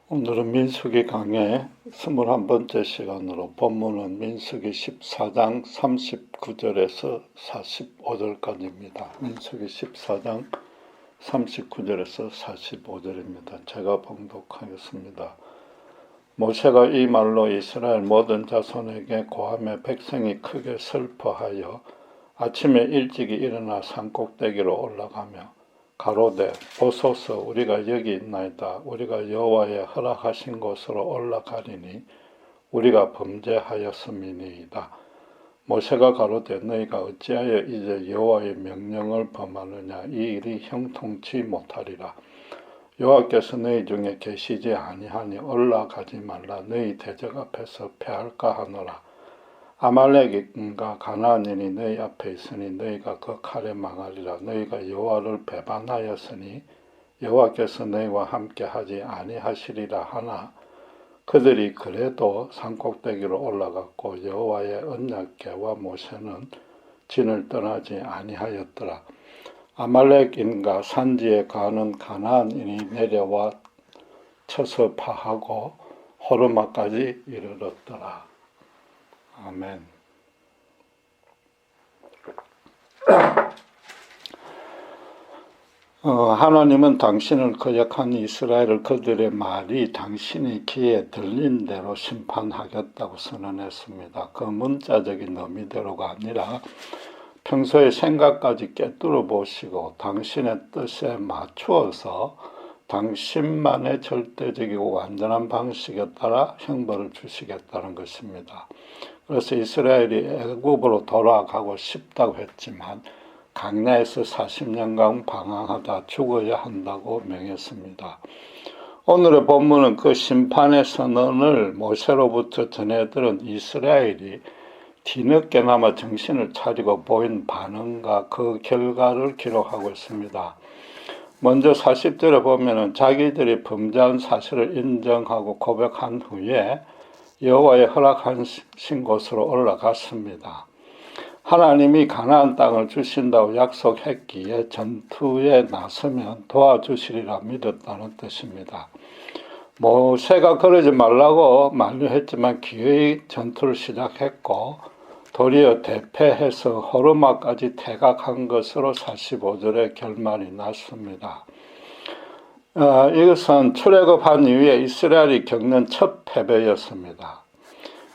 오늘은 민수기 강의 21번째 시간으로 본문은 민수기 14장 39절에서 45절까지입니다. 민수기 14장 39절에서 45절입니다. 제가 봉독하겠습니다. 모세가 이 말로 이스라엘 모든 자손에게 고하며 백성이 크게 슬퍼하여 아침에 일찍이 일어나 산꼭대기로 올라가며 가로되 보소서 우리가 여기 있나이다. 우리가 여호와의 허락하신 곳으로 올라가리니 우리가 범죄하였음이니이다. 모세가 가로되 너희가 어찌하여 이제 여호와의 명령을 범하느냐. 이 일이 형통치 못하리라. 여호와께서 너희 중에 계시지 아니하니 올라가지 말라. 너희 대적 앞에서 패할까 하노라. 아말렉인과 가나안인이 너희 앞에 있으니 너희가 그 칼에 망하리라. 너희가 여호와를 배반하였으니 여호와께서 너희와 함께 하지 아니하시리라 하나 그들이 그래도 산꼭대기로 올라갔고 여호와의 언약궤와 모세는 진을 떠나지 아니하였더라. 아말렉인과 산지에 가는 가나안인이 내려와 쳐서 파하고 호르마까지 이르렀더라. 아멘. 하나님은 당신을 거역한 이스라엘을 그들의 말이 당신의 귀에 들린 대로 심판하겠다고 선언했습니다. 그 문자적인 의미대로가 아니라 평소의 생각까지 꿰뚫어 보시고 당신의 뜻에 맞추어서 당신만의 절대적이고 완전한 방식에 따라 형벌을 주시겠다는 것입니다. 그래서 이스라엘이 애굽으로 돌아가고 싶다고 했지만 광야에서 40년간 방황하다 죽어야 한다고 명했습니다. 오늘의 본문은 그 심판의 선언을 모세로부터 전해들은 이스라엘이 뒤늦게나마 정신을 차리고 보인 반응과 그 결과를 기록하고 있습니다. 먼저 40절에 보면은 자기들이 범죄한 사실을 인정하고 고백한 후에 여호와의 허락하신 곳으로 올라갔습니다. 하나님이 가나안 땅을 주신다고 약속했기에 전투에 나서면 도와주시리라 믿었다는 뜻입니다. 모세가 그러지 말라고 만류했지만 기어이 전투를 시작했고 도리어 대패해서 호르마까지 퇴각한 것으로 45절의 결말이 났습니다. 이것은 출애굽한 이후에 이스라엘이 겪는 첫 패배였습니다.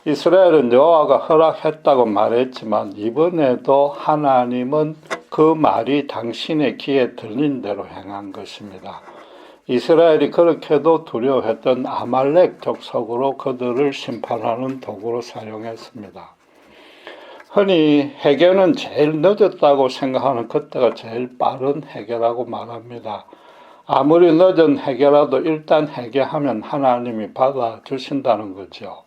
이스라엘은 여호와가 허락했다고 말했지만 이번에도 하나님은 그 말이 당신의 귀에 들린 대로 행한 것입니다. 이스라엘이 그렇게도 두려워했던 아말렉 족속으로 그들을 심판하는 도구로 사용했습니다. 흔히 해결은 제일 늦었다고 생각하는 그때가 제일 빠른 해결이라고 말합니다. 아무리 늦은 해결라도 일단 해결하면 하나님이 받아주신다는 거죠.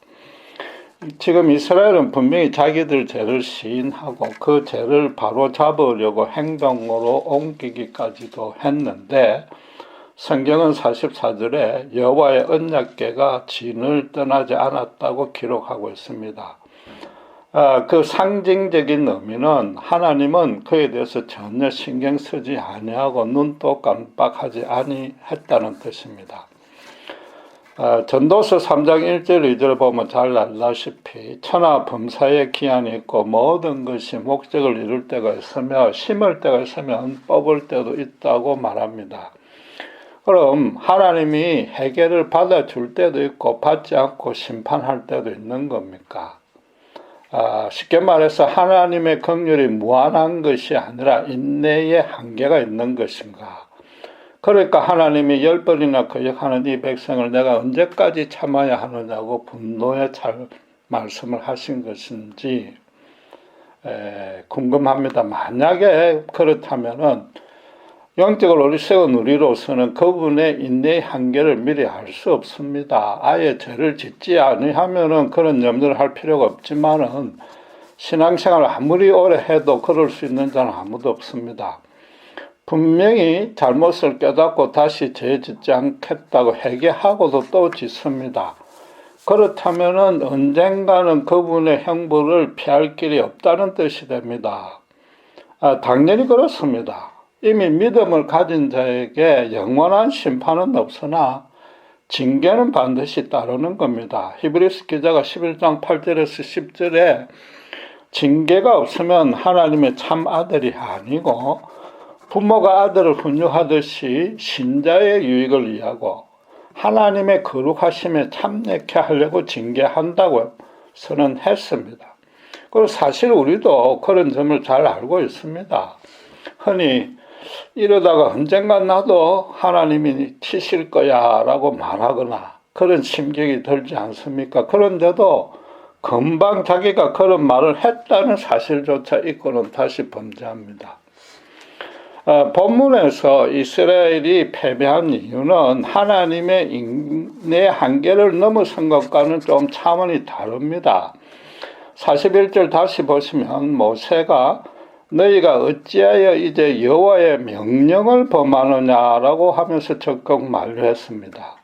지금 이스라엘은 분명히 자기들 죄를 시인하고 그 죄를 바로 잡으려고 행동으로 옮기기까지도 했는데 성경은 44절에 여호와의 언약궤가 진을 떠나지 않았다고 기록하고 있습니다. 그 상징적인 의미는 하나님은 그에 대해서 전혀 신경 쓰지 아니하고 눈도 깜빡하지 아니했다는 뜻입니다. 전도서 3장 1절 2절을 보면 잘 알다시피 천하 범사에 기한이 있고 모든 것이 목적을 이룰 때가 있으며 심을 때가 있으면 뽑을 때도 있다고 말합니다. 그럼 하나님이 해결을 받아줄 때도 있고 받지 않고 심판할 때도 있는 겁니까? 쉽게 말해서 하나님의 긍휼이 무한한 것이 아니라 인내의 한계가 있는 것인가? 그러니까 하나님이 10번이나 거역하는 이 백성을 내가 언제까지 참아야 하느냐고 분노에 말씀을 하신 것인지 궁금합니다. 만약에 그렇다면은 영적으로 어리석은 우리로서는 그분의 인내의 한계를 미리 알 수 없습니다. 아예 죄를 짓지 아니하면은 그런 염려를 할 필요가 없지만은 신앙생활을 아무리 오래 해도 그럴 수 있는 자는 아무도 없습니다. 분명히 잘못을 깨닫고 다시 죄 짓지 않겠다고 회개하고도 또 짓습니다. 그렇다면은 언젠가는 그분의 형벌을 피할 길이 없다는 뜻이 됩니다. 당연히 그렇습니다. 이미 믿음을 가진 자에게 영원한 심판은 없으나 징계는 반드시 따르는 겁니다. 히브리서 기자가 11장 8절에서 10절에 징계가 없으면 하나님의 참 아들이 아니고 부모가 아들을 훈육하듯이 신자의 유익을 위하고 하나님의 거룩하심에 참여케 하려고 징계한다고 선언했습니다. 그리고 사실 우리도 그런 점을 잘 알고 있습니다. 흔히 이러다가 언젠가 나도 하나님이 치실 거야 라고 말하거나 그런 심경이 들지 않습니까? 그런데도 금방 자기가 그런 말을 했다는 사실조차 잊고는 다시 범죄합니다. 본문에서 이스라엘이 패배한 이유는 하나님의 인내 한계를 넘어선 것과는 좀 차원이 다릅니다. 41절 다시 보시면 모세가 너희가 어찌하여 이제 여호와의 명령을 범하느냐라고 하면서 적극 만류했습니다.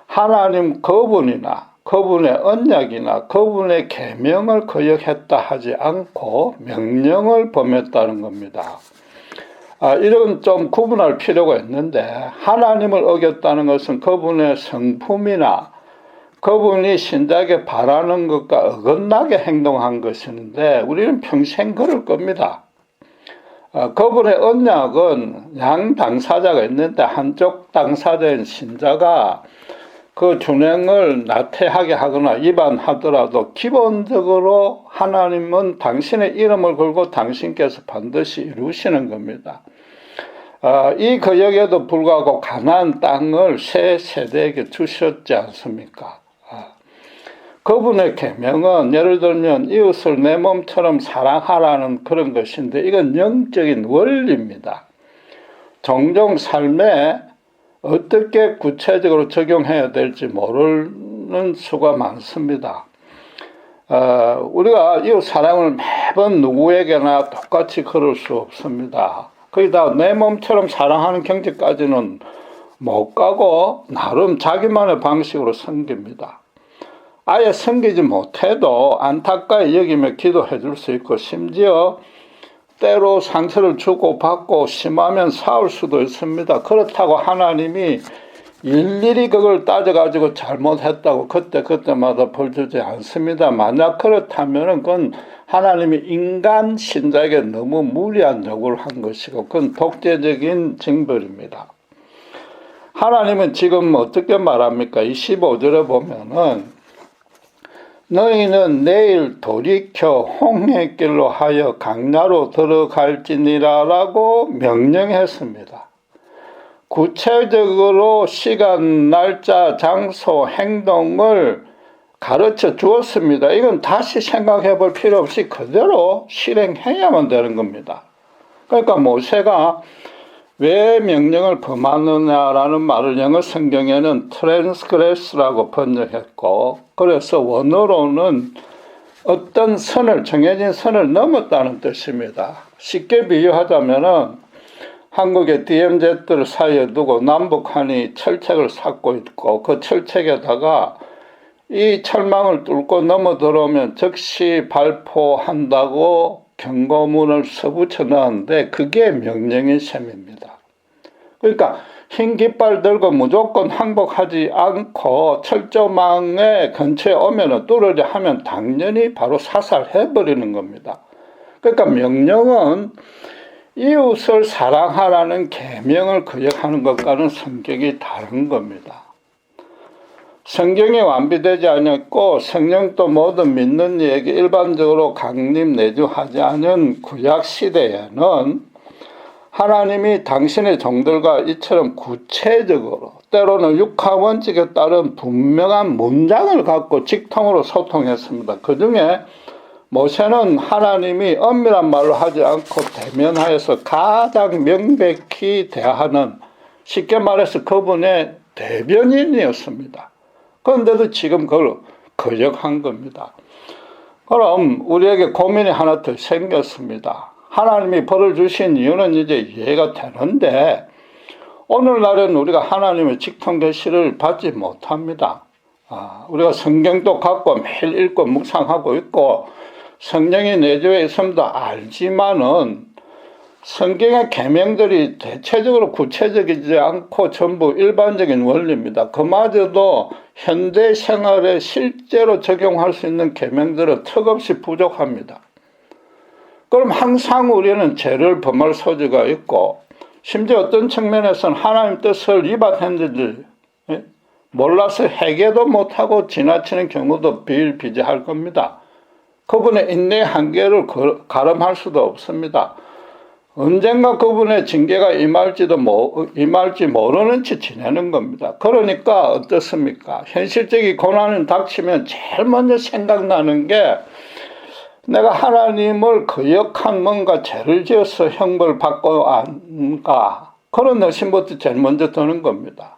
하나님 그분이나 그분의 언약이나 그분의 계명을 거역했다 하지 않고 명령을 범했다는 겁니다. 이런 좀 구분할 필요가 있는데 하나님을 어겼다는 것은 그분의 성품이나 그분이 신자에게 바라는 것과 어긋나게 행동한 것이는데 우리는 평생 그럴 겁니다. 그분의 언약은 양 당사자가 있는데 한쪽 당사자인 신자가 그 준행을 나태하게 하거나 위반하더라도 기본적으로 하나님은 당신의 이름을 걸고 당신께서 반드시 이루시는 겁니다. 이 거역에도 불구하고 가나안 땅을 새 세대에게 주셨지 않습니까? 그분의 계명은 예를 들면 이웃을 내 몸처럼 사랑하라는 그런 것인데 이건 영적인 원리입니다. 종종 삶에 어떻게 구체적으로 적용해야 될지 모르는 수가 많습니다. 우리가 이웃 사랑을 매번 누구에게나 똑같이 걸을 수 없습니다. 거기다 내 몸처럼 사랑하는 경지까지는 못 가고 나름 자기만의 방식으로 섬깁니다. 아예 섬기지 못해도 안타까이 여기며 기도해 줄 수 있고 심지어 때로 상처를 주고받고 심하면 싸울 수도 있습니다. 그렇다고 하나님이 일일이 그걸 따져가지고 잘못했다고 그때마다 벌 주지 않습니다. 만약 그렇다면 그건 하나님이 인간 신자에게 너무 무리한 요구를 한 것이고 그건 독재적인 징벌입니다. 하나님은 지금 어떻게 말합니까? 25절에 보면은 너희는 내일 돌이켜 홍해 길로 하여 강야로 들어갈지니라 라고 명령했습니다. 구체적으로 시간, 날짜, 장소, 행동을 가르쳐 주었습니다. 이건 다시 생각해 볼 필요 없이 그대로 실행해야만 되는 겁니다. 그러니까 모세가 왜 명령을 범하느냐라는 말을 영어 성경에는 transgress라고 번역했고 그래서 원어로는 어떤 선을 정해진 선을 넘었다는 뜻입니다. 쉽게 비유하자면은 한국의 DMZ를 사이에 두고 남북한이 철책을 쌓고 있고 그 철책에다가 이 철망을 뚫고 넘어 들어오면 즉시 발포한다고 경고문을 써붙여 넣었는데 그게 명령인 셈입니다. 그러니까 흰 깃발 들고 무조건 항복하지 않고 철조망의 근처에 오면 뚫으려 하면 당연히 바로 사살해버리는 겁니다. 그러니까 명령은 이웃을 사랑하라는 계명을 거역하는 것과는 성격이 다른 겁니다. 성경이 완비되지 않았고 성령도 모든 믿는 이에게 일반적으로 강림 내주하지 않은 구약시대에는 하나님이 당신의 종들과 이처럼 구체적으로 때로는 육하원칙에 따른 분명한 문장을 갖고 직통으로 소통했습니다. 그 중에 모세는 하나님이 엄밀한 말로 하지 않고 대면하여서 가장 명백히 대하는 쉽게 말해서 그분의 대변인이었습니다. 그런데도 지금 그걸 거역한 겁니다. 그럼 우리에게 고민이 하나 더 생겼습니다. 하나님이 벌을 주신 이유는 이제 이해가 되는데 오늘날은 우리가 하나님의 직통 계시를 받지 못합니다. 우리가 성경도 갖고 매일 읽고 묵상하고 있고 성령이 내주에 있습니다. 알지만은 성경의 계명들이 대체적으로 구체적이지 않고 전부 일반적인 원리입니다. 그마저도 현대 생활에 실제로 적용할 수 있는 계명들은 턱없이 부족합니다. 그럼 항상 우리는 죄를 범할 소지가 있고, 심지어 어떤 측면에서는 하나님 뜻을 위반했는지 몰라서 회개도 못하고 지나치는 경우도 비일비재할 겁니다. 그분의 인내의 한계를 가름할 수도 없습니다. 언젠가 그분의 징계가 임할지 모르는 채 지내는 겁니다. 그러니까 어떻습니까? 현실적인 고난이 닥치면 제일 먼저 생각나는 게 내가 하나님을 거역한 뭔가 죄를 지어서 형벌 받고 안가, 그런 의심부터 제일 먼저 드는 겁니다.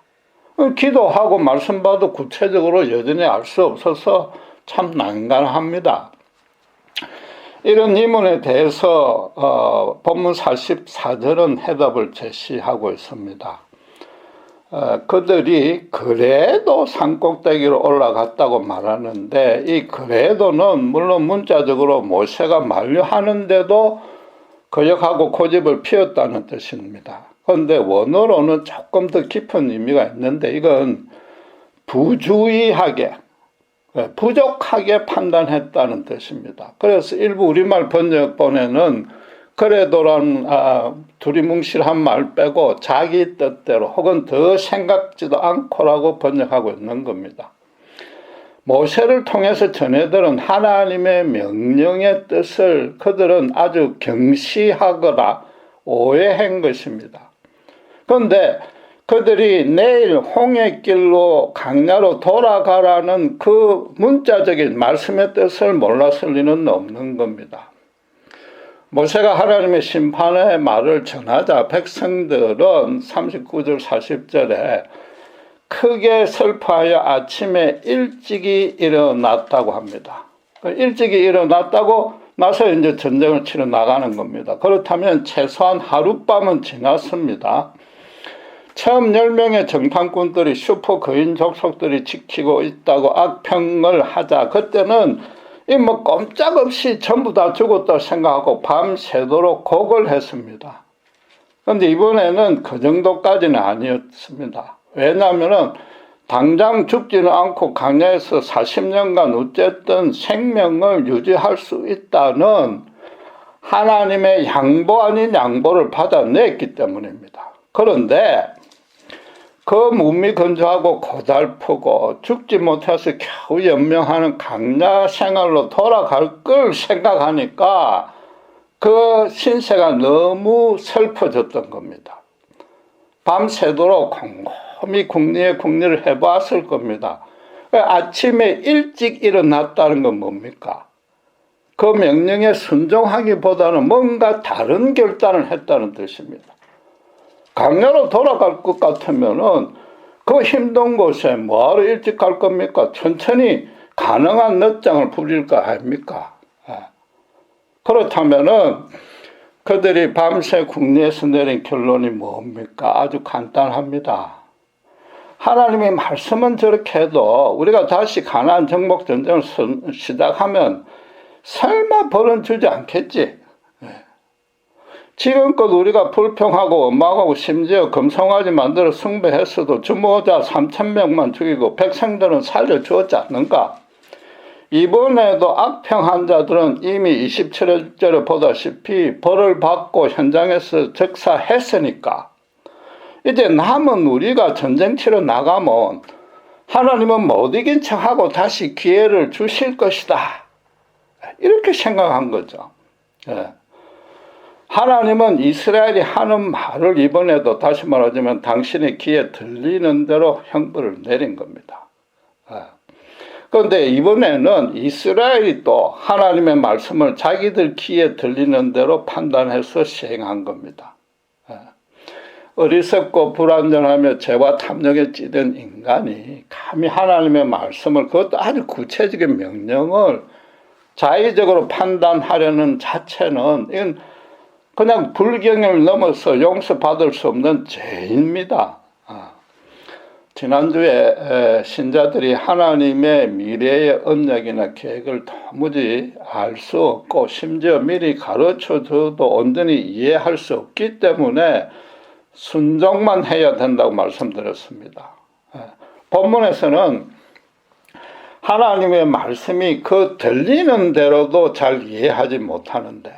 기도하고 말씀 봐도 구체적으로 여전히 알 수 없어서 참 난감합니다. 이런 의문에 대해서 본문 44절은 해답을 제시하고 있습니다. 그들이 그래도 산꼭대기로 올라갔다고 말하는데, 이 그래도는 물론 문자적으로 모세가 만류하는데도 거역하고 고집을 피웠다는 뜻입니다. 그런데 원어로는 조금 더 깊은 의미가 있는데, 이건 부주의하게, 부족하게 판단했다는 뜻입니다. 그래서 일부 우리말 번역본에는 그래도란 두리뭉실한 말 빼고 자기 뜻대로 혹은 더 생각지도 않고라고 번역하고 있는 겁니다. 모세를 통해서 전해들은 하나님의 명령의 뜻을 그들은 아주 경시하거나 오해한 것입니다. 그런데 그들이 내일 홍해길로 강야로 돌아가라는 그 문자적인 말씀의 뜻을 몰랐을 리는 없는 겁니다. 모세가 하나님의 심판의 말을 전하자 백성들은 39절 40절에 크게 슬퍼하여 아침에 일찍이 일어났다고 합니다. 일찍이 일어났다고 나서 이제 전쟁을 치러 나가는 겁니다. 그렇다면 최소한 하룻밤은 지났습니다. 처음 10명의 정탐꾼들이 슈퍼 거인 족속들이 지키고 있다고 악평을 하자, 그때는 꼼짝없이 전부 다 죽었다고 생각하고 밤새도록 곡을 했습니다. 그런데 이번에는 그 정도까지는 아니었습니다. 왜냐하면 당장 죽지는 않고 강야에서 40년간 어쨌든 생명을 유지할 수 있다는 하나님의 양보 아닌 양보를 받아냈기 때문입니다. 그런데 그 무미건조하고 고달프고 죽지 못해서 겨우 연명하는 강야 생활로 돌아갈 걸 생각하니까 그 신세가 너무 슬퍼졌던 겁니다. 밤새도록 곰곰이 궁리를 해봤을 겁니다. 아침에 일찍 일어났다는 건 뭡니까? 그 명령에 순종하기보다는 뭔가 다른 결단을 했다는 뜻입니다. 강야로 돌아갈 것 같으면은 그 힘든 곳에 뭐하러 일찍 갈 겁니까? 천천히 가능한 늦장을 부릴 거 아닙니까? 그렇다면은 그들이 밤새 궁리에서 내린 결론이 뭡니까? 아주 간단합니다. 하나님의 말씀은 저렇게 해도 우리가 다시 가나안 정복 전쟁을 시작하면 설마 벌은 주지 않겠지? 지금껏 우리가 불평하고 원망하고 심지어 금송아지 만들어 숭배했어도 주모자 3,000명만 죽이고 백성들은 살려주었지 않는가? 이번에도 악평한 자들은 이미 27절에 보다시피 벌을 받고 현장에서 즉사했으니까 이제 남은 우리가 전쟁 치러 나가면 하나님은 못 이긴 척하고 다시 기회를 주실 것이다. 이렇게 생각한 거죠. 하나님은 이스라엘이 하는 말을 이번에도 다시 말하자면 당신의 귀에 들리는 대로 형벌을 내린 겁니다. 그런데 이번에는 이스라엘이 또 하나님의 말씀을 자기들 귀에 들리는 대로 판단해서 시행한 겁니다. 어리석고 불완전하며 죄와 탐욕에 찌든 인간이 감히 하나님의 말씀을, 그것도 아주 구체적인 명령을 자의적으로 판단하려는 자체는 이건 그냥 불경을 넘어서 용서받을 수 없는 죄입니다. 지난주에 신자들이 하나님의 미래의 언약이나 계획을 도무지 알 수 없고 심지어 미리 가르쳐줘도 온전히 이해할 수 없기 때문에 순종만 해야 된다고 말씀드렸습니다. 본문에서는 하나님의 말씀이 그 들리는 대로도 잘 이해하지 못하는데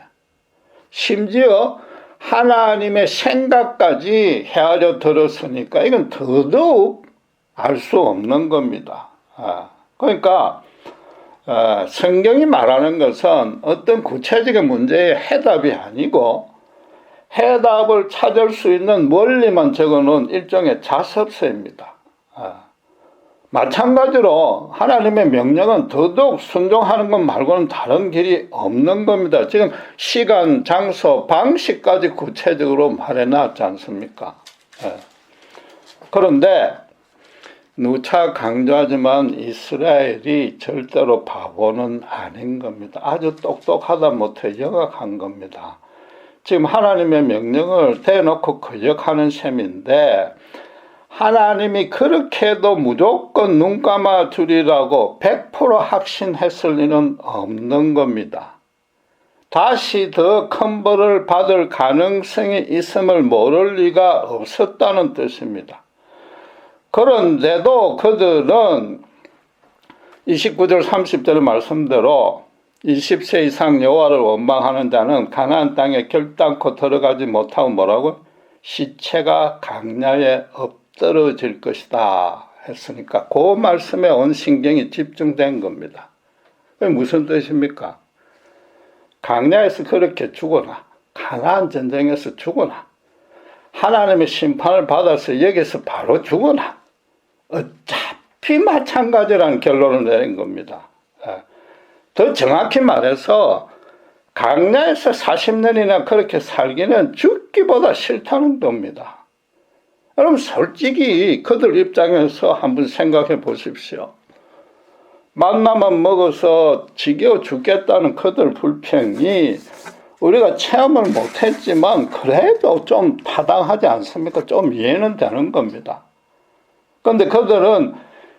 심지어 하나님의 생각까지 헤아려 들었으니까 이건 더더욱 알 수 없는 겁니다. 그러니까 성경이 말하는 것은 어떤 구체적인 문제의 해답이 아니고 해답을 찾을 수 있는 원리만 적어놓은 일종의 자습서입니다. 마찬가지로 하나님의 명령은 더더욱 순종하는 것 말고는 다른 길이 없는 겁니다. 지금 시간, 장소, 방식까지 구체적으로 말해놨지 않습니까? 그런데 누차 강조하지만 이스라엘이 절대로 바보는 아닌 겁니다. 아주 똑똑하다 못해 영악한 겁니다. 지금 하나님의 명령을 대놓고 거역하는 셈인데 하나님이 그렇게 해도 무조건 눈 감아 주리라고 100% 확신했을 리는 없는 겁니다. 다시 더 큰 벌을 받을 가능성이 있음을 모를 리가 없었다는 뜻입니다. 그런데도 그들은 29절 30절의 말씀대로 20세 이상 여호와를 원망하는 자는 가나안 땅에 결단코 들어가지 못하고 뭐라고? 시체가 강야에 엎드러질 것이다 했으니까 그 말씀에 온 신경이 집중된 겁니다. 그게 무슨 뜻입니까? 강야에서 그렇게 죽거나 가나안 전쟁에서 죽거나 하나님의 심판을 받아서 여기서 바로 죽거나 어차피 마찬가지라는 결론을 내린 겁니다. 더 정확히 말해서 강야에서 40년이나 그렇게 살기는 죽기보다 싫다는 겁니다. 여러분 솔직히 그들 입장에서 한번 생각해 보십시오. 만나만 먹어서 지겨워 죽겠다는 그들 불평이 우리가 체험을 못했지만 그래도 좀 타당하지 않습니까? 좀 이해는 되는 겁니다. 그런데 그들은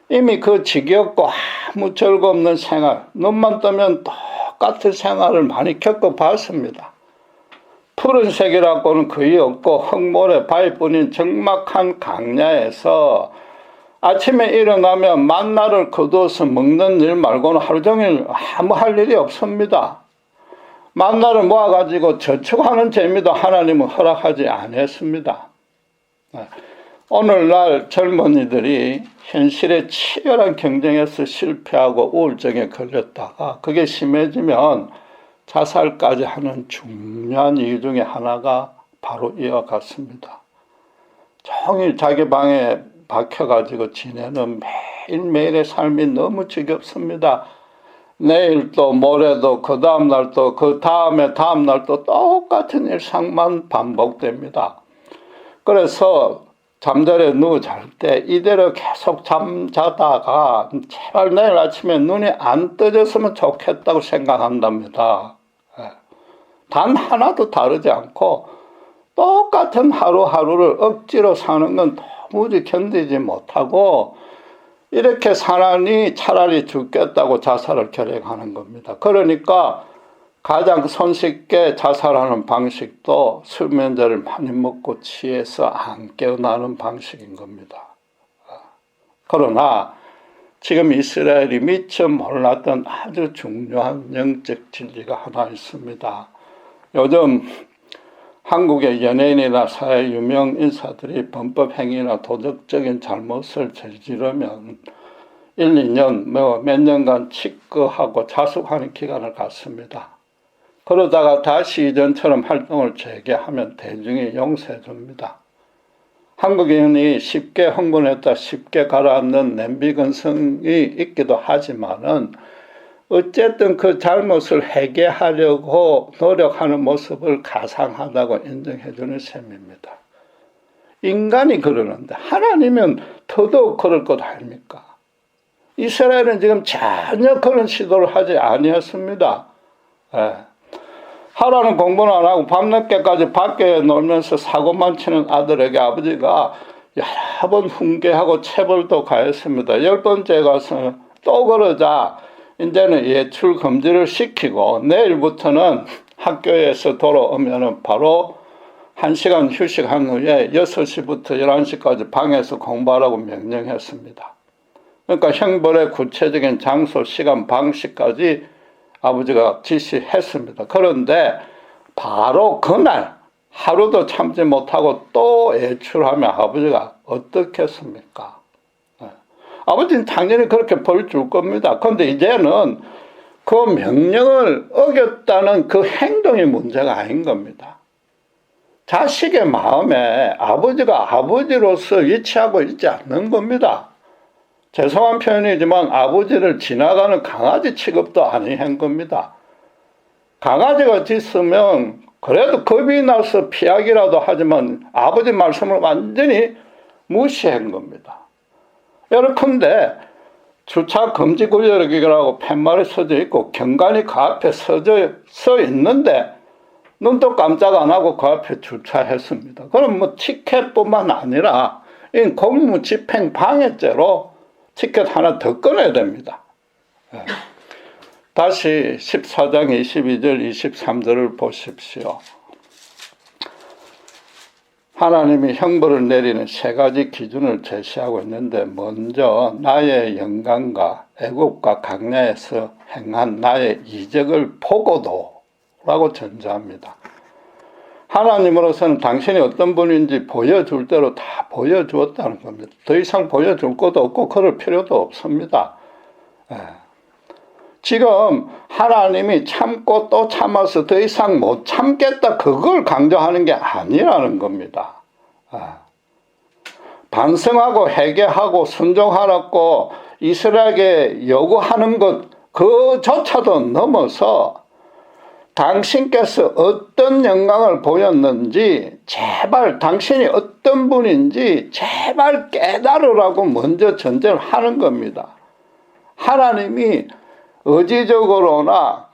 이미 그 지겹고 아무 즐거움없는 생활, 눈만 뜨면 똑같은 생활을 많이 겪어봤습니다. 푸른색이라고는 거의 없고 흙모래 바위뿐인 적막한 강야에서 아침에 일어나면 만나를 거두어서 먹는 일 말고는 하루 종일 아무 할 일이 없습니다. 만나를 모아가지고 저축하는 재미도 하나님은 허락하지 않았습니다. 오늘날 젊은이들이 현실의 치열한 경쟁에서 실패하고 우울증에 걸렸다가 그게 심해지면 자살까지 하는 중요한 이유 중에 하나가 바로 이와 같습니다. 종일 자기 방에 박혀가지고 지내는 매일매일의 삶이 너무 지겹습니다. 내일 또 모레도 그 다음날 또 그 다음에 다음날 또 똑같은 일상만 반복됩니다. 그래서 잠자리에 누워 잘 때 이대로 계속 잠자다가 제발 내일 아침에 눈이 안 떠졌으면 좋겠다고 생각한답니다. 단 하나도 다르지 않고 똑같은 하루하루를 억지로 사는 건 도무지 견디지 못하고 이렇게 사나니 차라리 죽겠다고 자살을 결행하는 겁니다. 그러니까 가장 손쉽게 자살하는 방식도 수면제를 많이 먹고 취해서 안 깨어나는 방식인 겁니다. 그러나 지금 이스라엘이 미처 몰랐던 아주 중요한 영적 진리가 하나 있습니다. 요즘 한국의 연예인이나 사회 유명 인사들이 범법 행위나 도덕적인 잘못을 저지르면 1, 2년, 몇 년간 치과하고 자숙하는 기간을 갖습니다. 그러다가 다시 이전처럼 활동을 재개하면 대중이 용서해 줍니다. 한국인이 쉽게 흥분했다 쉽게 가라앉는 냄비근성이 있기도 하지만은 어쨌든 그 잘못을 회개하려고 노력하는 모습을 가상하다고 인정해 주는 셈입니다. 인간이 그러는데 하나님은 더더욱 그럴 것 아닙니까? 이스라엘은 지금 전혀 그런 시도를 하지 아니었습니다. 하루는 공부는 안 하고 밤늦게까지 밖에 놀면서 사고만 치는 아들에게 아버지가 여러 번 훈계하고 체벌도 가했습니다. 10번째 가서 또 그러자 이제는 예출 금지를 시키고 내일부터는 학교에서 돌아오면은 바로 1시간 휴식한 후에 6시부터 11시까지 방에서 공부하라고 명령했습니다. 그러니까 형벌의 구체적인 장소, 시간, 방식까지 아버지가 지시했습니다. 그런데 바로 그날 하루도 참지 못하고 또 외출하면 아버지가 어떻겠습니까? 아버지는 당연히 그렇게 벌 줄 겁니다. 그런데 이제는 그 명령을 어겼다는 그 행동이 문제가 아닌 겁니다. 자식의 마음에 아버지가 아버지로서 위치하고 있지 않는 겁니다. 죄송한 표현이지만 아버지를 지나가는 강아지 취급도 아니한 겁니다. 강아지가 짖으면 그래도 겁이 나서 피하기라도 하지만 아버지 말씀을 완전히 무시한 겁니다. 예컨대 주차 금지 구역이라고 팻말이 써져 있고 경관이 그 앞에 서 있는데 눈도 깜짝 안 하고 그 앞에 주차했습니다. 그럼 뭐 티켓뿐만 아니라 이 공무집행 방해죄로 티켓 하나 더 끊어야 됩니다. 다시 14장 22절 23절을 보십시오. 하나님이 형벌을 내리는 세 가지 기준을 제시하고 있는데 먼저 나의 영광과 애국과 강야에서 행한 나의 이적을 보고도 라고 전제합니다. 하나님으로서는 당신이 어떤 분인지 보여줄 대로 다 보여주었다는 겁니다. 더 이상 보여줄 것도 없고 그럴 필요도 없습니다. 지금 하나님이 참고 또 참아서 더 이상 못 참겠다 그걸 강조하는 게 아니라는 겁니다. 반성하고 회개하고 순종하라고 이스라엘에게 요구하는 것 그조차도 넘어서 당신께서 어떤 영광을 보였는지 제발 당신이 어떤 분인지 제발 깨달으라고 먼저 전제를 하는 겁니다. 하나님이 의지적으로나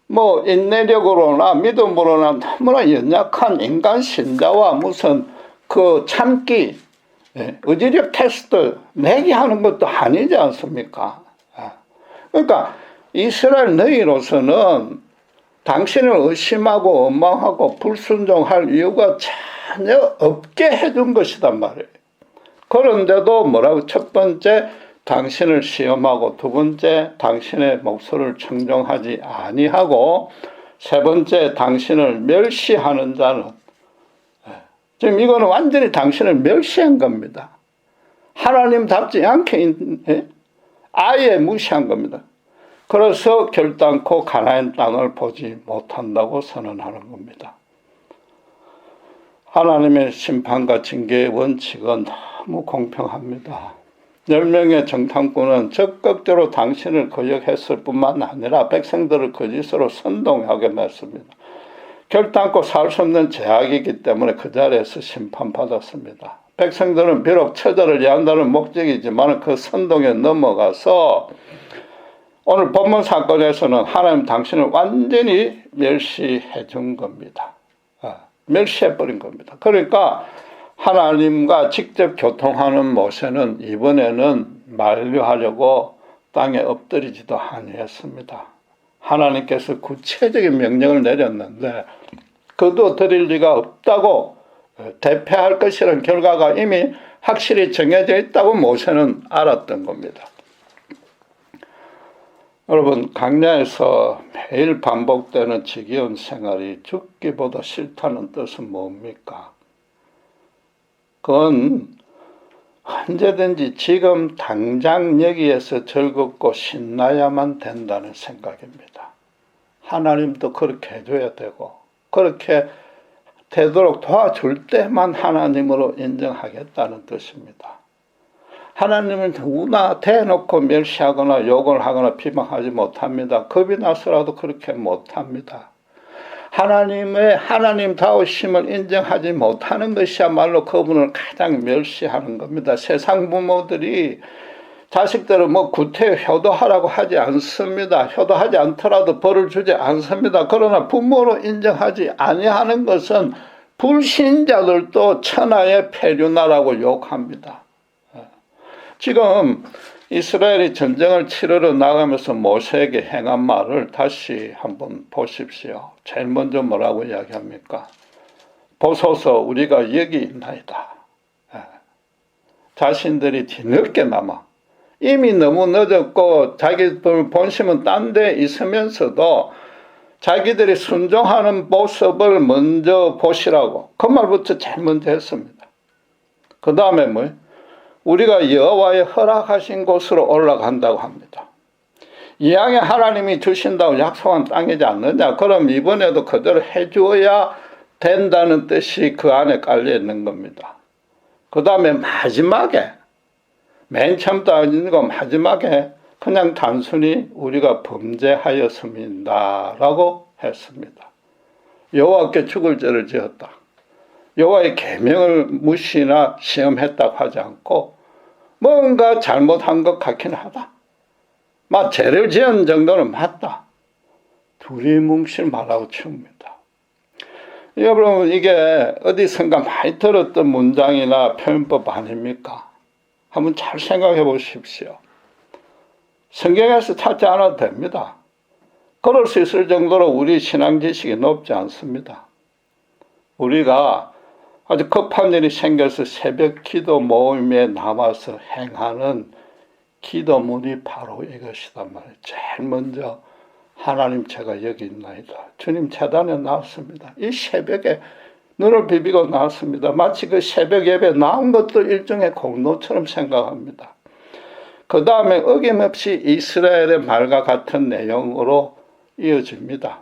뭐 인내력으로나 믿음으로나 너무나 연약한 인간 신자와 무슨 그 참기 의지력 테스트 내게 하는 것도 아니지 않습니까? 그러니까 이스라엘 너희로서는 당신을 의심하고 원망하고 불순종할 이유가 전혀 없게 해준 것이단 말이에요. 그런데도 뭐라고? 첫 번째, 당신을 시험하고, 두 번째, 당신의 목소리를 청종하지 아니하고, 세 번째, 당신을 멸시하는 자는, 지금 이거는 완전히 당신을 멸시한 겁니다. 하나님답지 않게 아예 무시한 겁니다. 그래서 결단코 가나안 땅을 보지 못한다고 선언하는 겁니다. 하나님의 심판과 징계의 원칙은 너무 공평합니다. 10명의 정탐꾼은 적극적으로 당신을 거역했을 뿐만 아니라 백성들을 거짓으로 선동하게 했습니다. 결단코 살 수 없는 죄악이기 때문에 그 자리에서 심판받았습니다. 백성들은 비록 처자를 위한다는 목적이지만 그 선동에 넘어가서 오늘 본문 사건에서는 하나님 당신을 완전히 멸시해 준 겁니다. 멸시해 버린 겁니다. 그러니까 하나님과 직접 교통하는 모세는 이번에는 만류하려고 땅에 엎드리지도 아니했습니다. 하나님께서 구체적인 명령을 내렸는데 그도 드릴 리가 없다고 대패할 것이라는 결과가 이미 확실히 정해져 있다고 모세는 알았던 겁니다. 여러분, 광야에서 매일 반복되는 지겨운 생활이 죽기보다 싫다는 뜻은 뭡니까? 그건 언제든지 지금 당장 여기에서 즐겁고 신나야만 된다는 생각입니다. 하나님도 그렇게 해줘야 되고 그렇게 되도록 도와줄 때만 하나님으로 인정하겠다는 뜻입니다. 하나님은 누구나 대놓고 멸시하거나 욕을 하거나 비방하지 못합니다. 겁이 나서라도 그렇게 못합니다. 하나님의 하나님다우심을 인정하지 못하는 것이야말로 그분을 가장 멸시하는 겁니다. 세상 부모들이 자식들을 뭐 구태 효도하라고 하지 않습니다. 효도하지 않더라도 벌을 주지 않습니다. 그러나 부모로 인정하지 아니하는 것은 불신자들도 천하의 폐류나라고 욕합니다. 지금 이스라엘이 전쟁을 치르러 나가면서 모세에게 행한 말을 다시 한번 보십시오. 제일 먼저 뭐라고 이야기합니까? 보소서 우리가 여기 있나이다. 자신들이 뒤늦게나마 이미 너무 늦었고 자기들 본심은 딴 데 있으면서도 자기들이 순종하는 모습을 먼저 보시라고 그 말부터 제일 먼저 했습니다. 그 다음에 뭐예요? 우리가 여호와의 허락하신 곳으로 올라간다고 합니다. 이왕에 하나님이 주신다고 약속한 땅이지 않느냐? 그럼 이번에도 그대로 해주어야 된다는 뜻이 그 안에 깔려 있는 겁니다. 그 다음에 마지막에 맨 처음도 아니고 마지막에 그냥 단순히 우리가 범죄하였습니다 라고 했습니다. 여호와께 죽을 죄를 지었다. 여호와의 계명을 무시나 시험했다고 하지 않고 뭔가 잘못한 것 같긴 하다. 죄를 지은 정도는 맞다. 두리뭉실 말하고 치웁니다. 여러분 이게 어디선가 많이 들었던 문장이나 표현법 아닙니까? 한번 잘 생각해 보십시오. 성경에서 찾지 않아도 됩니다. 그럴 수 있을 정도로 우리 신앙 지식이 높지 않습니다. 우리가 아주 급한 일이 생겨서 새벽 기도 모임에 나와서 행하는 기도문이 바로 이것이단 말이에요. 제일 먼저 하나님 제가 여기 있나이다. 주님 제단에 나왔습니다. 이 새벽에 눈을 비비고 나왔습니다. 마치 그 새벽 예배 나온 것도 일종의 공로처럼 생각합니다. 그 다음에 어김없이 이스라엘의 말과 같은 내용으로 이어집니다.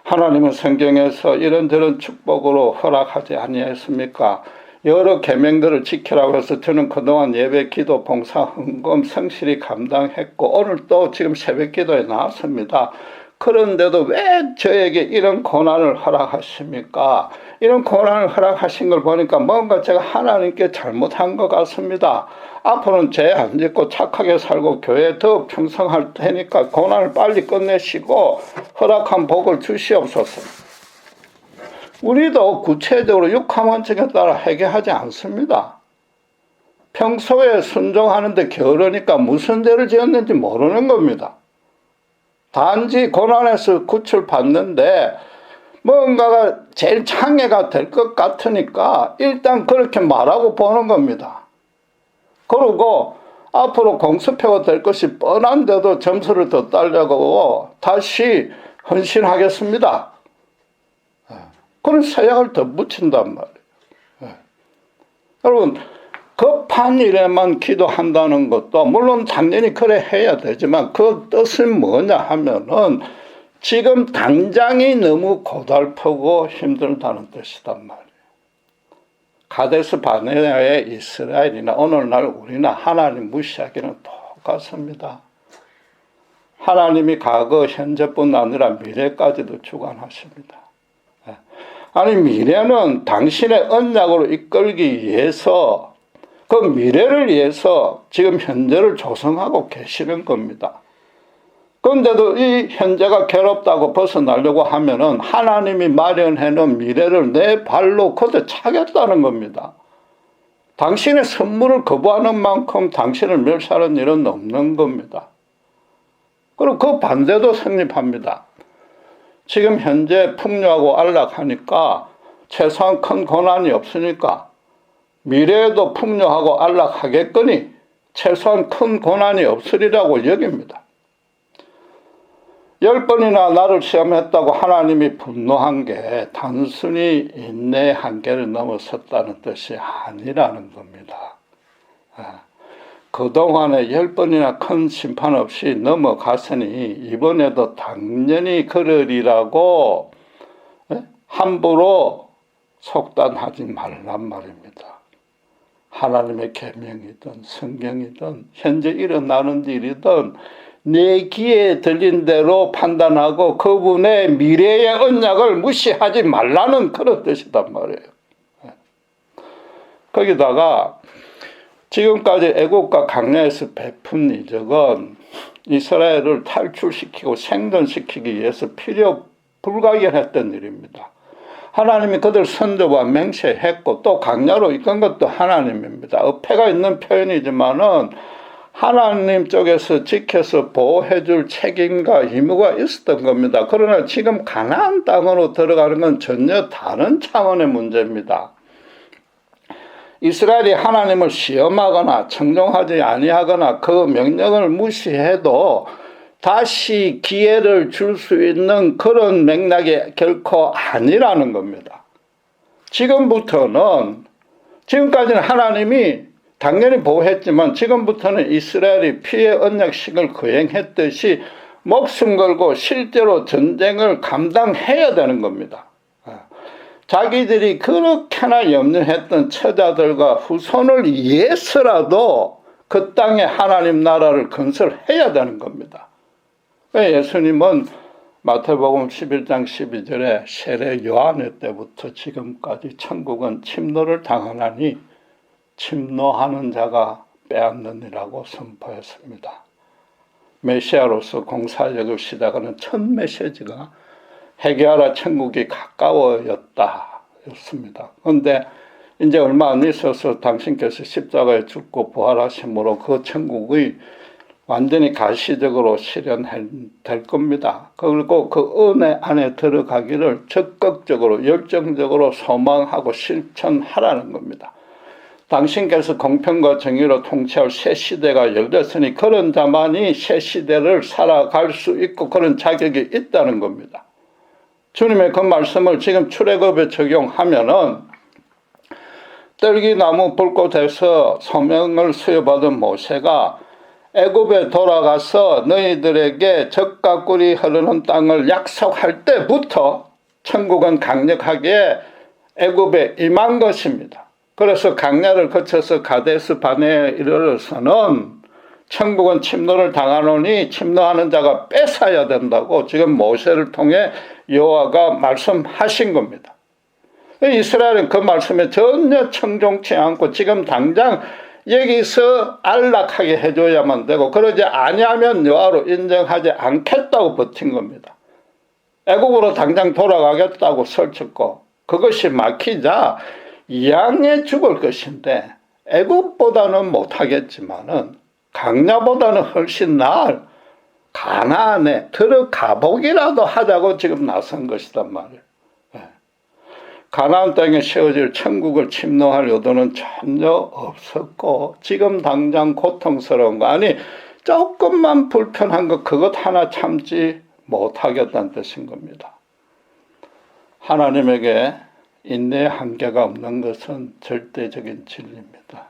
하나님은 성경에서 이런저런 축복으로 허락하지 아니했습니까? 여러 계명들을 지키라고 해서 저는 그동안 예배, 기도, 봉사, 헌금 성실히 감당했고 오늘 또 지금 새벽 기도에 나왔습니다. 그런데도 왜 저에게 이런 고난을 허락하십니까? 이런 고난을 허락하신 걸 보니까 뭔가 제가 하나님께 잘못한 것 같습니다. 앞으로는 죄 안 짓고 착하게 살고 교회에 더 충성할 테니까 고난을 빨리 끝내시고 허락한 복을 주시옵소서. 우리도 구체적으로 육하원칙에 따라 회개하지 않습니다. 평소에 순종하는데 게으르니까 무슨 죄를 지었는지 모르는 겁니다. 단지 고난에서 구출받는데 뭔가가 제일 창해가 될 것 같으니까 일단 그렇게 말하고 보는 겁니다. 그리고 앞으로 공수표가 될 것이 뻔한데도 점수를 더 따려고 다시 헌신하겠습니다. 그런 서약을 더 붙인단 말이에요. 여러분 급한 일에만 기도한다는 것도 물론 당연히 그래 해야 되지만 그 뜻은 뭐냐 하면은 지금 당장이 너무 고달프고 힘들다는 뜻이단 말이에요. 가데스 바네아의 이스라엘이나 오늘날 우리나 하나님 무시하기는 똑같습니다. 하나님이 과거 현재뿐 아니라 미래까지도 주관하십니다. 아니 미래는 당신의 언약으로 이끌기 위해서 그 미래를 위해서 지금 현재를 조성하고 계시는 겁니다. 그런데도 이 현재가 괴롭다고 벗어나려고 하면은 하나님이 마련해 놓은 미래를 내 발로 걷어차겠다는 겁니다. 당신의 선물을 거부하는 만큼 당신을 멸시하는 일은 없는 겁니다. 그리고 그 반대도 성립합니다. 지금 현재 풍요하고 안락하니까 최소한 큰 고난이 없으니까 미래에도 풍요하고 안락하겠거니 최소한 큰 고난이 없으리라고 여깁니다. 10번이나 나를 시험했다고 하나님이 분노한 게 단순히 인내의 한계를 넘어섰다는 뜻이 아니라는 겁니다. 그동안에 10번이나 큰 심판 없이 넘어갔으니 이번에도 당연히 그러리라고 함부로 속단하지 말란 말입니다. 하나님의 계명이든 성경이든 현재 일어나는 일이든 내 귀에 들린 대로 판단하고 그분의 미래의 언약을 무시하지 말라는 그런 뜻이단 말이에요. 거기다가 지금까지 애국과 강야에서 베푼 이적은 이스라엘을 탈출시키고 생존시키기 위해서 필요 불가결했던 일입니다. 하나님이 그들 선조와 맹세했고 또 강야로 이끈 것도 하나님입니다. 어폐가 있는 표현이지만은 하나님 쪽에서 지켜서 보호해줄 책임과 의무가 있었던 겁니다. 그러나 지금 가나안 땅으로 들어가는 건 전혀 다른 차원의 문제입니다. 이스라엘이 하나님을 시험하거나 청종하지 아니하거나 그 명령을 무시해도 다시 기회를 줄 수 있는 그런 맥락이 결코 아니라는 겁니다. 지금까지는 하나님이 당연히 보호했지만 지금부터는 이스라엘이 피의 언약식을 거행했듯이 목숨 걸고 실제로 전쟁을 감당해야 되는 겁니다. 자기들이 그렇게나 염려했던 처자들과 후손을 위해서라도 그 땅에 하나님 나라를 건설해야 되는 겁니다. 예수님은 마태복음 11장 12절에 세례 요한의 때부터 지금까지 천국은 침노를 당하나니 침노하는 자가 빼앗느니라고 선포했습니다. 메시아로서 공사역을 시작하는 첫 메시지가 회개하라 천국이 가까워졌다 였습니다. 그런데 이제 얼마 안 있어서 당신께서 십자가에 죽고 부활하심으로 그 천국의 완전히 가시적으로 실현될 겁니다. 그리고 그 은혜 안에 들어가기를 적극적으로 열정적으로 소망하고 실천하라는 겁니다. 당신께서 공평과 정의로 통치할 새 시대가 열렸으니 그런 자만이 새 시대를 살아갈 수 있고 그런 자격이 있다는 겁니다. 주님의 그 말씀을 지금 출애굽에 적용하면은 떨기나무 불꽃에서 소명을 수여받은 모세가 애굽에 돌아가서 너희들에게 젖과 꿀이 흐르는 땅을 약속할 때부터 천국은 강력하게 애굽에 임한 것입니다. 그래서 강야를 거쳐서 가데스 바네에 이르러서는 천국은 침노를 당하노니 침노하는 자가 뺏어야 된다고 지금 모세를 통해 여호와가 말씀하신 겁니다. 이스라엘은 그 말씀에 전혀 청종치 않고 지금 당장 여기서 안락하게 해줘야만 되고 그러지 아니하면 여호와로 인정하지 않겠다고 버틴 겁니다. 애국으로 당장 돌아가겠다고 설쳤고 그것이 막히자 양해 죽을 것인데 애국보다는 못하겠지만은 강야보다는 훨씬 나을 가나안에 들어가 보기라도 하자고 지금 나선 것이단 말이에요. 가나안 땅에 세워질 천국을 침노할 의도는 전혀 없었고 지금 당장 고통스러운 거 아니 조금만 불편한 거 그것 하나 참지 못하겠다는 뜻인 겁니다. 하나님에게 인내의 한계가 없는 것은 절대적인 진리입니다.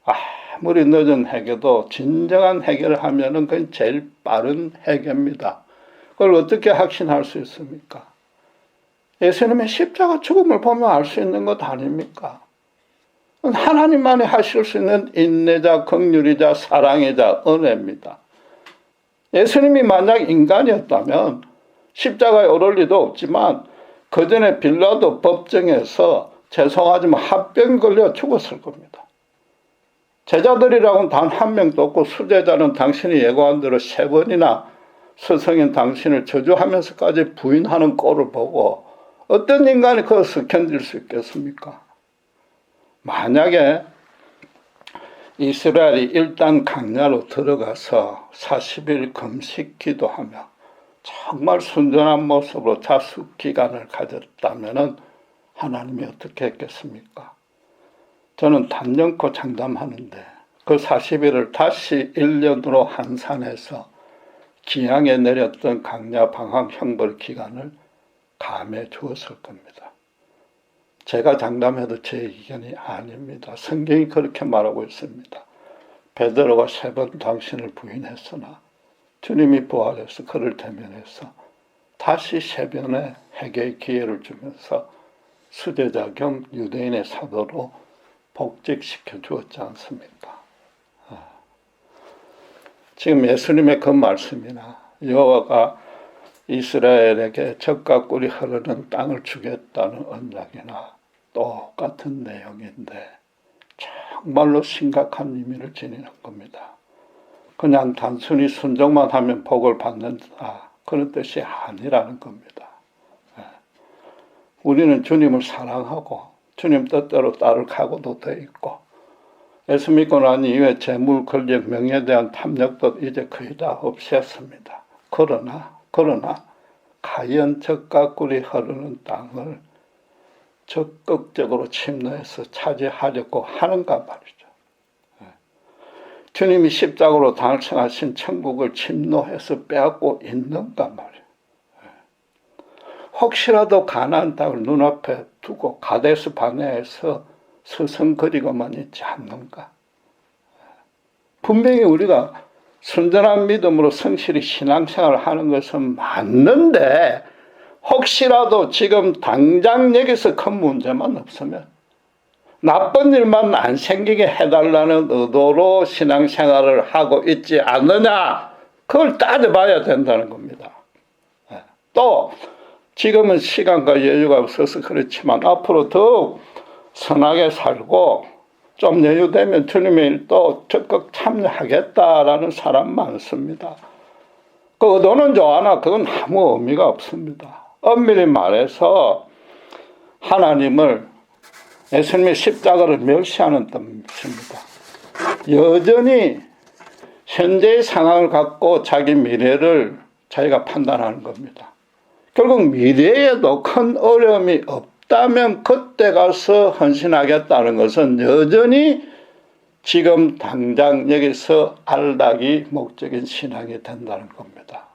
아무리 늦은 해결도 진정한 해결을 하면은 그건 제일 빠른 해결입니다. 그걸 어떻게 확신할 수 있습니까? 예수님의 십자가 죽음을 보면 알 수 있는 것 아닙니까? 하나님만이 하실 수 있는 인내자, 긍휼이자, 사랑이자, 은혜입니다. 예수님이 만약 인간이었다면 십자가에 오를 리도 없지만 그 전에 빌라도 법정에서 죄송하지만 합병 걸려 죽었을 겁니다. 제자들이라고는 단 한 명도 없고 수제자는 당신이 예고한 대로 3번이나 스승인 당신을 저주하면서까지 부인하는 꼴을 보고 어떤 인간이 그것을 견딜 수 있겠습니까? 만약에 이스라엘이 일단 강야로 들어가서 40일 금식 기도하며 정말 순전한 모습으로 자숙 기간을 가졌다면 하나님이 어떻게 했겠습니까? 저는 단연코 장담하는데 그 40일을 다시 1년으로 한산해서 기양에 내렸던 강야 방학 형벌 기간을 감해 주었을 겁니다. 제가 장담해도 제 의견이 아닙니다. 성경이 그렇게 말하고 있습니다. 베드로가 3번 당신을 부인했으나 주님이 부활해서 그를 대면해서 다시 3번의 회개의 기회를 주면서 수제자 겸 유대인의 사도로 복직시켜 주었지 않습니까? 지금 예수님의 그 말씀이나 여호와가 이스라엘에게 젖과 꿀이 흐르는 땅을 주겠다는 언약이나 똑같은 내용인데 정말로 심각한 의미를 지니는 겁니다. 그냥 단순히 순종만 하면 복을 받는다 그런 뜻이 아니라는 겁니다. 우리는 주님을 사랑하고 주님 뜻대로 따를 각오도 돼 있고 예수 믿고 난 이후에 재물, 권력, 명예에 대한 탐욕도 이제 거의 다 없앴습니다. 그러나 가연 젖과 꿀이 흐르는 땅을 적극적으로 침노해서 차지하려고 하는가 말이죠. 주님이 십자가로 달성하신 천국을 침노해서 빼앗고 있는가 말이에요. 혹시라도 가나안 땅을 눈앞에 두고 가데스 바네에서 서성거리고만 있지 않는가. 분명히 우리가 순전한 믿음으로 성실히 신앙생활을 하는 것은 맞는데 혹시라도 지금 당장 여기서 큰 문제만 없으면 나쁜 일만 안 생기게 해달라는 의도로 신앙생활을 하고 있지 않느냐, 그걸 따져봐야 된다는 겁니다. 또 지금은 시간과 여유가 없어서 그렇지만 앞으로 더욱 선하게 살고 좀 여유되면 주님의 일도 적극 참여하겠다라는 사람 많습니다. 그 의도는 좋아하나 그건 아무 의미가 없습니다. 엄밀히 말해서 하나님을, 예수님의 십자가를 멸시하는 뜻입니다. 여전히 현재의 상황을 갖고 자기 미래를 자기가 판단하는 겁니다. 결국 미래에도 큰 어려움이 없다면 그때 가서 헌신하겠다는 것은 여전히 지금 당장 여기서 알닥이 목적인 신앙이 된다는 겁니다.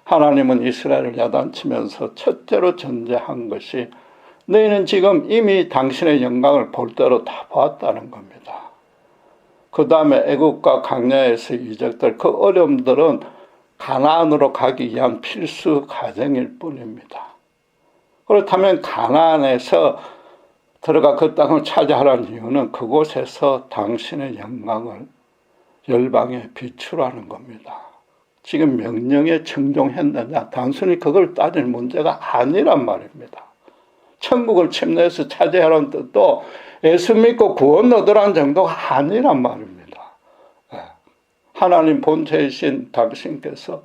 하나님은 이스라엘을 야단치면서 첫째로 전제한 것이 너희는 지금 이미 당신의 영광을 볼 대로 다 보았다는 겁니다. 그 다음에 애국과 광야에서 이적들, 그 어려움들은 가나안으로 가기 위한 필수 과정일 뿐입니다. 그렇다면 가나안에서 들어가 그 땅을 차지하라는 이유는 그곳에서 당신의 영광을 열방에 비추라는 겁니다. 지금 명령에 청종했느냐, 단순히 그걸 따질 문제가 아니란 말입니다. 천국을 침노해서 차지하라는 뜻도 예수 믿고 구원 얻으라는 정도가 아니란 말입니다. 하나님 본체이신 당신께서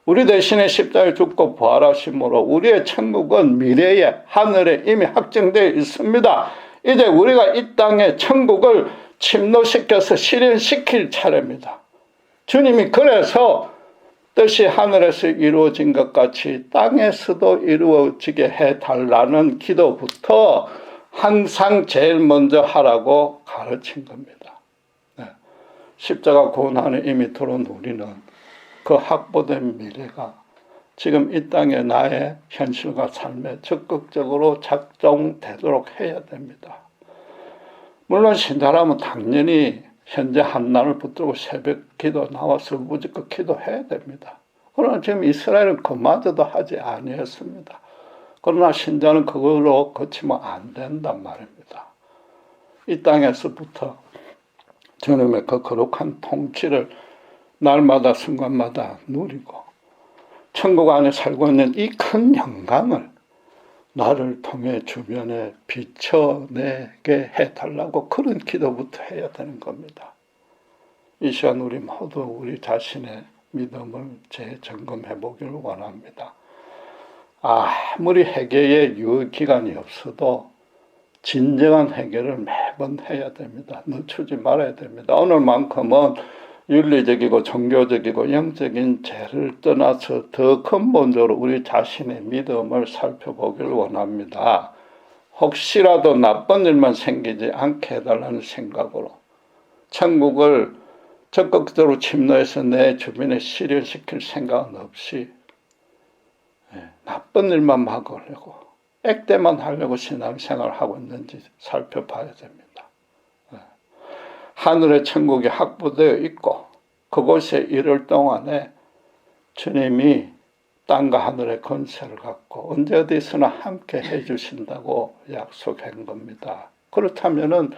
우리 대신에 십자가에 죽고 부활하심으로 우리의 천국은 미래에 하늘에 이미 확정되어 있습니다. 이제 우리가 이 땅에 천국을 침노시켜서 실현시킬 차례입니다. 주님이 그래서 뜻이 하늘에서 이루어진 것 같이 땅에서도 이루어지게 해달라는 기도부터 항상 제일 먼저 하라고 가르친 겁니다. 십자가 고난에 이미 들어온 우리는 그 확보된 미래가 지금 이 땅에 나의 현실과 삶에 적극적으로 작동되도록 해야 됩니다. 물론 신자라면 당연히 현재 한난을 붙들고 새벽 기도 나와서 무조건 기도해야 됩니다. 그러나 지금 이스라엘은 그마저도 하지 아니했습니다. 그러나 신자는 그걸로 거치면 안 된단 말입니다. 이 땅에서부터 주님의 그 거룩한 통치를 날마다 순간마다 누리고 천국 안에 살고 있는 이 큰 영광을 나를 통해 주변에 비춰내게 해달라고 그런 기도부터 해야 되는 겁니다. 이 시간 우리 모두 우리 자신의 믿음을 재점검해 보기를 원합니다. 아무리 회개의 유효기간이 없어도 진정한 회개를 매번 해야 됩니다. 늦추지 말아야 됩니다. 오늘만큼은 윤리적이고 종교적이고 영적인 죄를 떠나서 더 근본적으로 우리 자신의 믿음을 살펴보기를 원합니다. 혹시라도 나쁜 일만 생기지 않게 해달라는 생각으로 천국을 적극적으로 침노해서 내 주변에 실현시킬 생각은 없이 나쁜 일만 막으려고 액대만 하려고 신앙생활을 하고 있는지 살펴봐야 됩니다. 하늘의 천국이 확보되어 있고 그곳에 이를 동안에 주님이 땅과 하늘의 권세를 갖고 언제 어디서나 함께 해주신다고 약속한 겁니다. 그렇다면은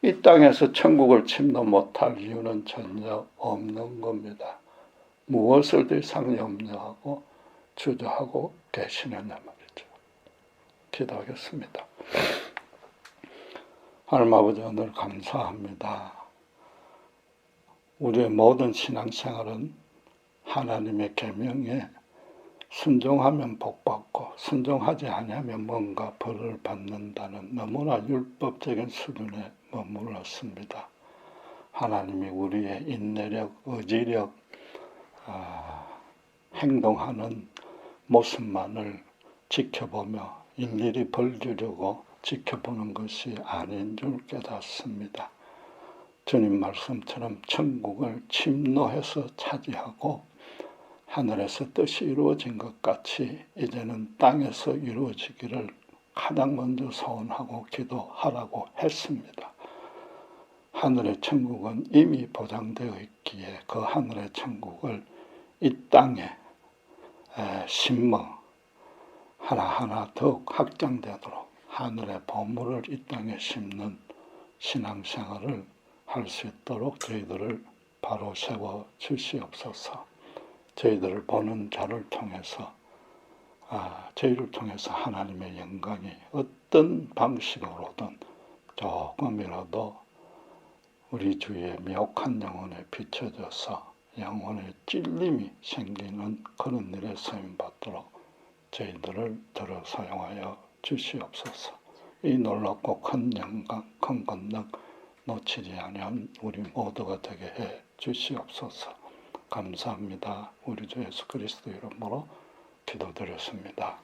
이 땅에서 천국을 침노 못할 이유는 전혀 없는 겁니다. 무엇을 더 이상 염려하고 주저하고 계시느냐 말이죠. 기도하겠습니다. 하나님 아버지, 오늘 감사합니다. 우리의 모든 신앙생활은 하나님의 계명에 순종하면 복받고 순종하지 아니하면 뭔가 벌을 받는다는 너무나 율법적인 수준에 머물렀습니다. 하나님이 우리의 인내력, 의지력, 행동하는 모습만을 지켜보며 일일이 벌 주려고 지켜보는 것이 아닌 줄 깨닫습니다. 주님 말씀처럼 천국을 침노해서 차지하고 하늘에서 뜻이 이루어진 것 같이 이제는 땅에서 이루어지기를 가장 먼저 소원하고 기도하라고 했습니다. 하늘의 천국은 이미 보장되어 있기에 그 하늘의 천국을 이 땅에 심어 하나하나 더욱 확장되도록 하늘의 보물을 이 땅에 심는 신앙생활을 할 수 있도록 저희들을 바로 세워 주시옵소서. 저희들을 보는 자를 통해서 저희를 통해서 하나님의 영광이 어떤 방식으로든 조금이라도 우리 주의 미혹한 영혼에 비춰져서 영혼의 찔림이 생기는 그런 일에 쓰임받도록 저희들을 들어 사용하여 주시옵소서. 이 놀랍고 큰 영광, 큰 권능 놓치지 아니한 우리 모두가 되게 해 주시옵소서. 감사합니다. 우리 주 예수 그리스도 이름으로 기도드렸습니다.